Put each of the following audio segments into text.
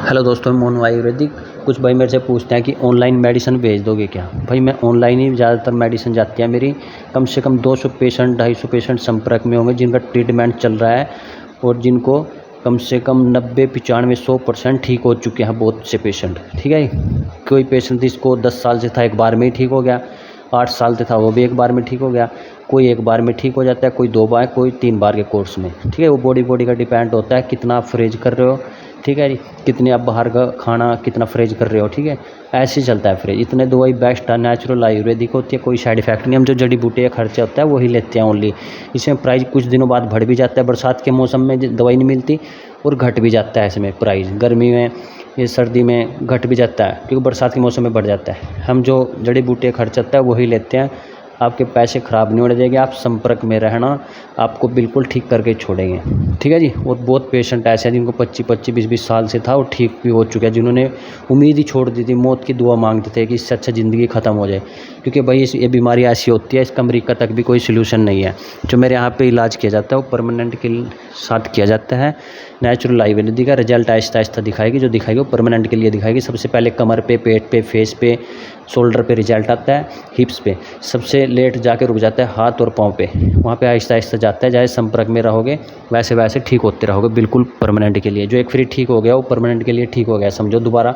Hello दोस्तों, मैं मोनू आयुर्वेदिक। कुछ भाई मेरे से पूछते हैं कि ऑनलाइन मेडिसिन भेज दोगे क्या। भाई मैं ऑनलाइन ही ज़्यादातर मेडिसिन जाती है मेरी। कम से कम 200 पेशेंट 250 पेशेंट संपर्क में होंगे जिनका ट्रीटमेंट चल रहा है और जिनको कम से कम 90 95 100% ठीक हो चुके हैं बहुत से पेशेंट। ठीक है, कोई पेशेंट जिसको 10 साल से था एक बार में ही ठीक हो गया, 8 साल से था वो भी एक बार में ठीक हो गया, कोई एक बार में ठीक हो जाता है, कोई 2 बार, कोई 3 बार के कोर्स में। ठीक है, वो बॉडी का डिपेंड होता है कितना आप फ्रेज कर रहे हो। ठीक है जी, कितने आप बाहर का खाना कितना फ्रेज कर रहे हो। ठीक है, ऐसे ही चलता है फ्रेज। इतने दवाई बेस्ट है, नेचुरल आयुर्वेदिक होती है, कोई साइड इफेक्ट नहीं। हम जो जड़ी बूटी का खर्चा होता है वही लेते हैं ओनली। इसमें प्राइस कुछ दिनों बाद बढ़ भी जाता है, बरसात के मौसम में दवाई नहीं मिलती, और घट भी जाता है इसमें प्राइस। गर्मी में ये सर्दी में घट भी जाता है क्योंकि बरसात के मौसम में बढ़ जाता है। हम जो जड़ी बूटी का खर्चा होता है वही लेते हैं। आपके पैसे ख़राब नहीं होने देंगे, आप संपर्क में रहना, आपको बिल्कुल ठीक करके छोड़ेंगे। ठीक है जी। और बहुत पेशेंट ऐसे हैं जिनको 25 20 साल से था वो ठीक भी हो चुके हैं, जिन्होंने उम्मीद ही छोड़ दी थी, मौत की दुआ मांगते थे कि इससे अच्छा ज़िंदगी ख़त्म हो जाए। क्योंकि भाई ये बीमारी ऐसी होती है, इसका अमेरिका तक भी कोई सोल्यूशन नहीं है। जो मेरे यहाँ पे इलाज किया जाता है वो परमानेंट के साथ किया जाता है। नेचुरल आयुर्वेदिक का रिजल्ट आहिस्ता आहिस्ता दिखाएगी, जो दिखाएगी वो परमानेंट के लिए दिखाएगी। सबसे पहले कमर पे, पेट पे, फेस पे, शोल्डर पे रिजल्ट आता है, हिप्स पे सबसे लेट जाके रुक जाता है, हाथ और पाँव पे, वहाँ पे आहिस्ता आहिस्ता जाता है। जैसे संपर्क में रहोगे वैसे वैसे ठीक होते रहोगे, बिल्कुल परमानेंट के लिए। जो एक फ्री ठीक हो गया वो परमानेंट के लिए ठीक हो गया समझो। दोबारा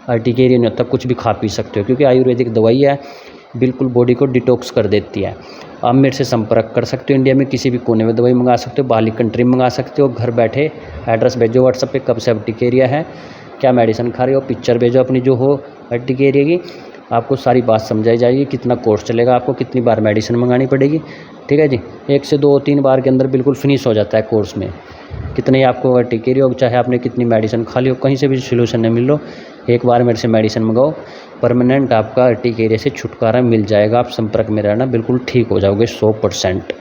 अर्टिकेरिया नहीं होता, कुछ भी खा पी सकते हो क्योंकि आयुर्वेदिक दवाई है, बिल्कुल बॉडी को डिटॉक्स कर देती है। आप मेरे से संपर्क कर सकते हो, इंडिया में किसी भी कोने में दवाई मंगा सकते हो, बाहरी कंट्री में मंगा सकते हो। घर बैठे एड्रेस भेजो व्हाट्सएप पे, कब से अर्टिकेरिया है, क्या मेडिसिन खा रहे हो, पिक्चर भेजो अपनी जो हो अर्टिकेरिया की, आपको सारी बात समझाई जाएगी। कितना कोर्स चलेगा, आपको कितनी बार मेडिसिन मंगानी पड़ेगी। ठीक है जी, 1 से 2 3 बार के अंदर बिल्कुल फिनिश हो जाता है कोर्स में। कितने ही आपको अर्टिकेरिया हो, चाहे आपने कितनी मेडिसिन खा ली हो, कहीं से भी सोल्यूशन नहीं मिल लो, एक बार मेरे से मेडिसिन मंगाओ, परमानेंट आपका अर्टिकेरिया से छुटकारा मिल जाएगा। आप संपर्क में रहना, बिल्कुल ठीक हो जाओगे 100%।